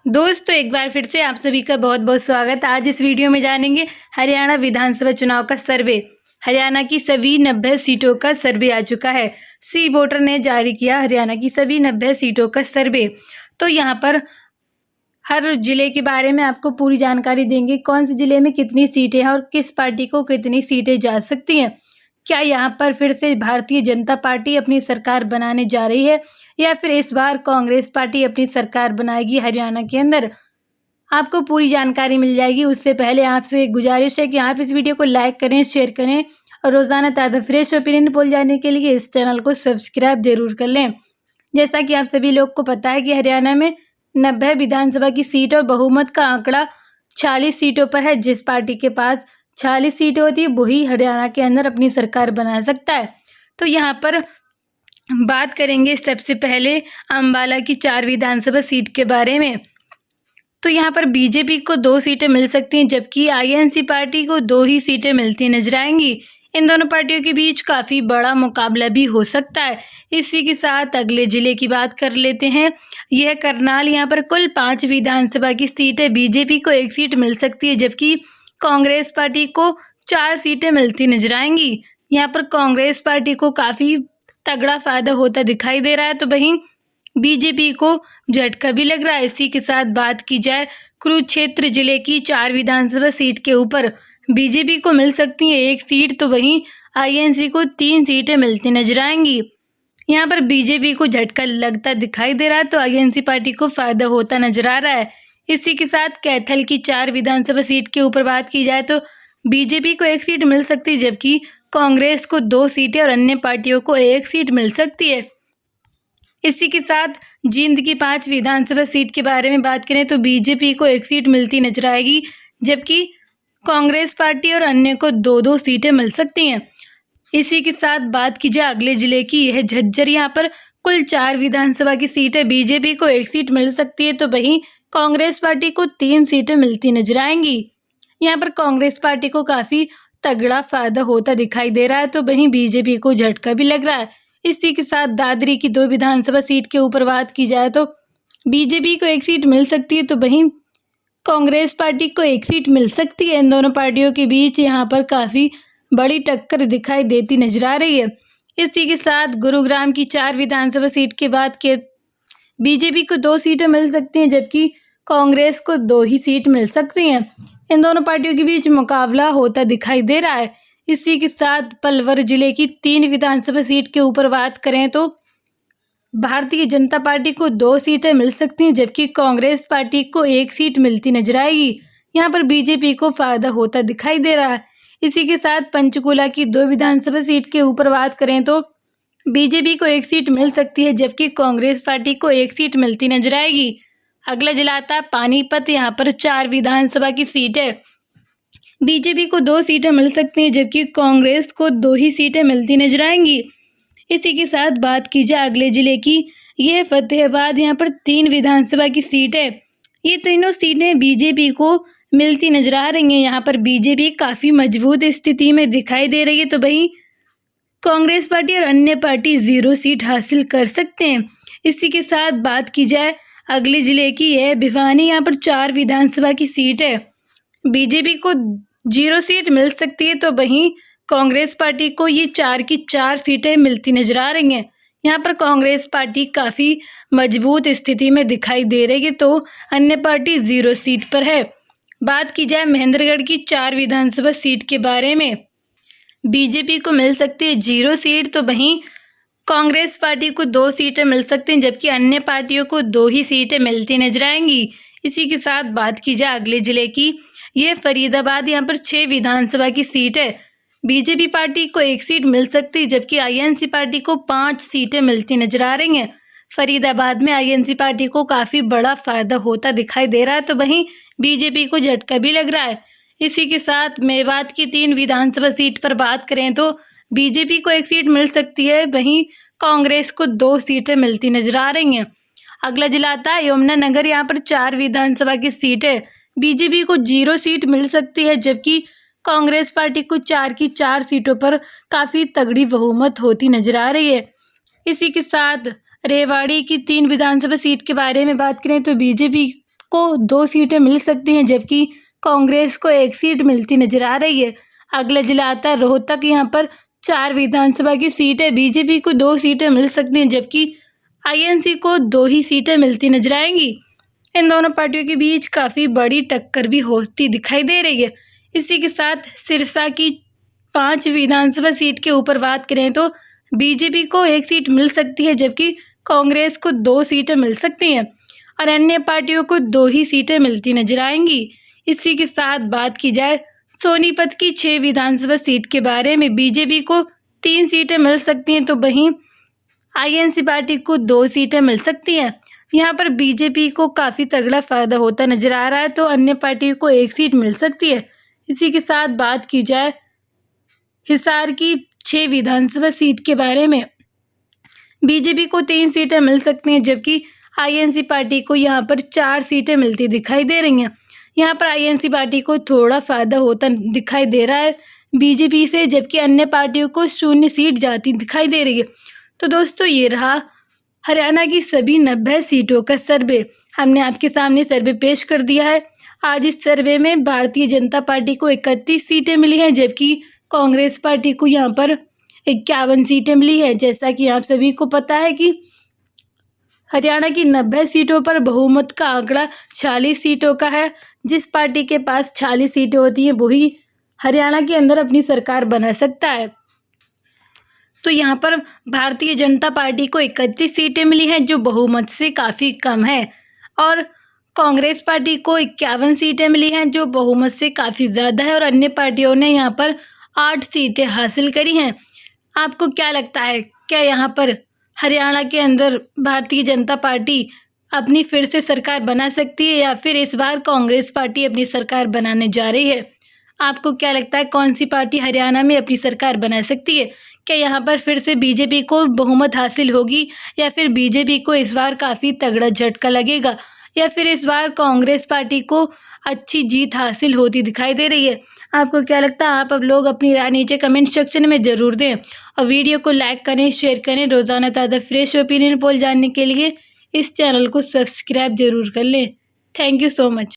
दोस्तों एक बार फिर से आप सभी का बहुत बहुत स्वागत। आज इस वीडियो में जानेंगे हरियाणा विधानसभा चुनाव का सर्वे। हरियाणा की सभी 90 सीटों का सर्वे आ चुका है। सी वोटर ने जारी किया हरियाणा की सभी 90 सीटों का सर्वे। तो यहाँ पर हर जिले के बारे में आपको पूरी जानकारी देंगे, कौन से जिले में कितनी सीटें हैं और किस पार्टी को कितनी सीटें जा सकती हैं। क्या यहाँ पर फिर से भारतीय जनता पार्टी अपनी सरकार बनाने जा रही है या फिर इस बार कांग्रेस पार्टी अपनी सरकार बनाएगी हरियाणा के अंदर, आपको पूरी जानकारी मिल जाएगी। उससे पहले आपसे गुजारिश है कि आप इस वीडियो को लाइक करें, शेयर करें और रोज़ाना ताज़ा फ्रेश ओपिनियन पोल जानने के लिए इस चैनल को सब्सक्राइब जरूर कर लें। जैसा कि आप सभी लोग को पता है कि हरियाणा में 90 विधानसभा की सीट और बहुमत का आंकड़ा 46 सीटों पर है। जिस पार्टी के पास 46 सीटें होती है वही हरियाणा के अंदर अपनी सरकार बना सकता है। तो यहाँ पर बात करेंगे सबसे पहले अंबाला की 4 विधानसभा सीट के बारे में। तो यहाँ पर बीजेपी को 2 सीटें मिल सकती हैं, जबकि आईएनसी पार्टी को 2 ही सीटें मिलती नजर आएंगी। इन दोनों पार्टियों के बीच काफ़ी बड़ा मुकाबला भी हो सकता है। इसी के साथ अगले जिले की बात कर लेते हैं। यह करनाल। यहाँ पर कुल 5 विधानसभा की सीटें, बीजेपी को 1 सीट मिल सकती है, जबकि कांग्रेस पार्टी को 4 सीटें मिलती नजर आएंगी। यहाँ पर कांग्रेस पार्टी को काफ़ी तगड़ा फायदा होता दिखाई दे रहा है, तो वहीं बीजेपी को झटका भी लग रहा है। इसी के साथ बात की जाए कुरुक्षेत्र जिले की 4 विधानसभा सीट के ऊपर, बीजेपी को मिल सकती है 1 सीट, तो वहीं आईएनसी को 3 सीटें मिलती नजर आएंगी। यहाँ पर बीजेपी को झटका लगता दिखाई दे रहा है, तो आईएनसी पार्टी को फायदा होता नजर आ रहा है। इसी के साथ कैथल की 4 विधानसभा सीट के ऊपर बात की जाए तो बीजेपी को 1 सीट मिल सकती है, जबकि कांग्रेस को 2 सीटें और अन्य पार्टियों को 1 सीट मिल सकती है। इसी के साथ जींद की 5 विधानसभा सीट के बारे में बात करें तो बीजेपी को 1 सीट मिलती नजर आएगी, जबकि कांग्रेस पार्टी और अन्य को 2-2 सीटें मिल सकती हैं। इसी के साथ बात की जाए अगले जिले की, यह झज्जर। यहाँ पर कुल 4 विधानसभा की सीटें, बीजेपी को 1 सीट मिल सकती है, तो वहीं कांग्रेस पार्टी को 3 सीटें मिलती नजर आएंगी। यहाँ पर कांग्रेस पार्टी को काफ़ी तगड़ा फायदा होता दिखाई दे रहा है, तो वहीं बीजेपी को झटका भी लग रहा है। इसी के साथ दादरी की 2 विधानसभा सीट के ऊपर बात की जाए तो बीजेपी को 1 सीट मिल सकती है, तो वहीं कांग्रेस पार्टी को 1 सीट मिल सकती है। इन दोनों पार्टियों के बीच यहाँ पर काफ़ी बड़ी टक्कर दिखाई देती नजर आ रही है। इसी के साथ गुरुग्राम की 4 विधानसभा सीट के बाद के बीजेपी को 2 सीटें मिल सकती हैं, जबकि कांग्रेस को 2 ही सीट मिल सकती हैं। इन दोनों पार्टियों के बीच मुकाबला होता दिखाई दे रहा है। इसी के साथ पलवल जिले की 3 विधानसभा सीट के ऊपर बात करें तो भारतीय जनता पार्टी को 2 सीटें मिल सकती हैं, जबकि कांग्रेस पार्टी को 1 सीट मिलती नजर आएगी। यहाँ पर बीजेपी को फायदा होता दिखाई दे रहा है। इसी के साथ पंचकुला की 2 विधानसभा सीट के ऊपर बात करें तो बीजेपी को 1 सीट मिल सकती है, जबकि कांग्रेस पार्टी को 1 सीट मिलती नजर आएगी। अगला जिला आता है पानीपत। यहाँ पर 4 विधानसभा की सीट है, बीजेपी को 2 सीटें मिल सकती हैं, जबकि कांग्रेस को 2 ही सीटें मिलती नजर आएंगी। इसी के साथ बात की जाए अगले जिले की, यह फतेहाबाद। यहाँ पर 3 विधानसभा की सीट है, ये तीनों सीटें बीजेपी को मिलती नजर आ रही हैं। यहाँ पर बीजेपी काफ़ी मजबूत स्थिति में दिखाई दे रही है, तो वहीं कांग्रेस पार्टी और अन्य पार्टी 0 सीट हासिल कर सकते हैं। इसी के साथ बात की जाए अगले जिले की, यह भिवानी। यहाँ पर 4 विधानसभा की सीट है, बीजेपी को 0 सीट मिल सकती है, तो वहीं कांग्रेस पार्टी को ये 4 की 4 सीटें मिलती नजर आ रही हैं। यहाँ पर कांग्रेस पार्टी काफ़ी मजबूत स्थिति में दिखाई दे रही है, तो अन्य पार्टी 0 सीट पर है। बात की जाए महेंद्रगढ़ की 4 विधानसभा सीट के बारे में, बीजेपी को मिल सकती है 0 सीट, तो वहीं कांग्रेस पार्टी को 2 सीटें मिल सकती हैं, जबकि अन्य पार्टियों को 2 ही सीटें मिलती नजर आएंगी। इसी के साथ बात की जाए अगले जिले की, यह फरीदाबाद। यहाँ पर 6 विधानसभा की सीट है, बीजेपी पार्टी को 1 सीट मिल सकती है, जबकि आईएनसी पार्टी को 5 सीटें मिलती नजर आ रही हैं। फरीदाबाद में आईएनसी पार्टी को काफ़ी बड़ा फायदा होता दिखाई दे रहा है, तो वहीं बीजेपी को झटका भी लग रहा है। इसी के साथ मेवात की 3 विधानसभा सीट पर बात करें तो बीजेपी को 1 सीट मिल सकती है, वहीं कांग्रेस को 2 सीटें मिलती नजर आ रही हैं। अगला जिला आता है यमुनानगर। यहाँ पर 4 विधानसभा की सीट है, बीजेपी को 0 सीट मिल सकती है, जबकि कांग्रेस पार्टी को 4 की 4 सीटों पर काफ़ी तगड़ी बहुमत होती नजर आ रही है। इसी के साथ रेवाड़ी की 3 विधानसभा सीट के बारे में बात करें तो बीजेपी को 2 सीटें मिल सकती हैं, जबकि कांग्रेस को 1 सीट मिलती नजर आ रही है। अगला जिला आता है रोहतक। यहाँ पर 4 विधानसभा की सीट है। बीजेपी को 2 सीटें मिल सकती हैं, जबकि आईएनसी को 2 ही सीटें मिलती नजर आएंगी। इन दोनों पार्टियों के बीच काफ़ी बड़ी टक्कर भी होती दिखाई दे रही है। इसी के साथ सिरसा की 5 विधानसभा सीट के ऊपर बात करें तो बीजेपी को 1 सीट मिल सकती है, जबकि कांग्रेस को 2 सीटें मिल सकती हैं और अन्य पार्टियों को 2 ही सीटें मिलती नजर आएंगी। इसी के साथ बात की जाए सोनीपत की 6 विधानसभा सीट के बारे में, बीजेपी को 3 सीटें मिल सकती हैं, तो वहीं आईएनसी पार्टी को 2 सीटें मिल सकती हैं। यहाँ पर बीजेपी को काफ़ी तगड़ा फायदा होता नजर आ रहा है, तो अन्य पार्टियों को 1 सीट मिल सकती है। इसी के साथ बात की जाए हिसार की 6 विधानसभा सीट के बारे में, बीजेपी को 3 सीटें मिल सकती हैं, जबकि आईएनसी पार्टी को यहाँ पर 4 सीटें मिलती दिखाई दे रही हैं। यहाँ पर आईएनसी पार्टी को थोड़ा फ़ायदा होता दिखाई दे रहा है बीजेपी से, जबकि अन्य पार्टियों को 0 सीट जाती दिखाई दे रही है। तो दोस्तों, ये रहा हरियाणा की सभी 90 सीटों का सर्वे। हमने आपके सामने सर्वे पेश कर दिया है। आज इस सर्वे में भारतीय जनता पार्टी को 31 सीटें मिली हैं, जबकि कांग्रेस पार्टी को यहाँ पर 51 सीटें मिली हैं। जैसा कि आप सभी को पता है कि हरियाणा की 90 सीटों पर बहुमत का आंकड़ा 46 सीटों का है। जिस पार्टी के पास 46 सीटें होती हैं वही हरियाणा के अंदर अपनी सरकार बना सकता है। तो यहाँ पर भारतीय जनता पार्टी को 31 सीटें मिली हैं, जो बहुमत से काफ़ी कम है, और कांग्रेस पार्टी को 51 सीटें मिली हैं, जो बहुमत से काफ़ी ज़्यादा है, और अन्य पार्टियों ने यहाँ पर 8 सीटें हासिल करी हैं। आपको क्या लगता है, क्या यहाँ पर हरियाणा के अंदर भारतीय जनता पार्टी अपनी फिर से सरकार बना सकती है, या फिर इस बार कांग्रेस पार्टी अपनी सरकार बनाने जा रही है? आपको क्या लगता है, कौन सी पार्टी हरियाणा में अपनी सरकार बना सकती है? क्या यहाँ पर फिर से बीजेपी को बहुमत हासिल होगी, या फिर बीजेपी को इस बार काफ़ी तगड़ा झटका लगेगा, या फिर इस बार कांग्रेस पार्टी को अच्छी जीत हासिल होती दिखाई दे रही है? आपको क्या लगता है? आप अब लोग अपनी राय नीचे कमेंट सेक्शन में ज़रूर दें, और वीडियो को लाइक करें, शेयर करें। रोज़ाना ताज़ा फ्रेश ओपिनियन पोल जानने के लिए इस चैनल को सब्सक्राइब ज़रूर कर लें। Thank you so much.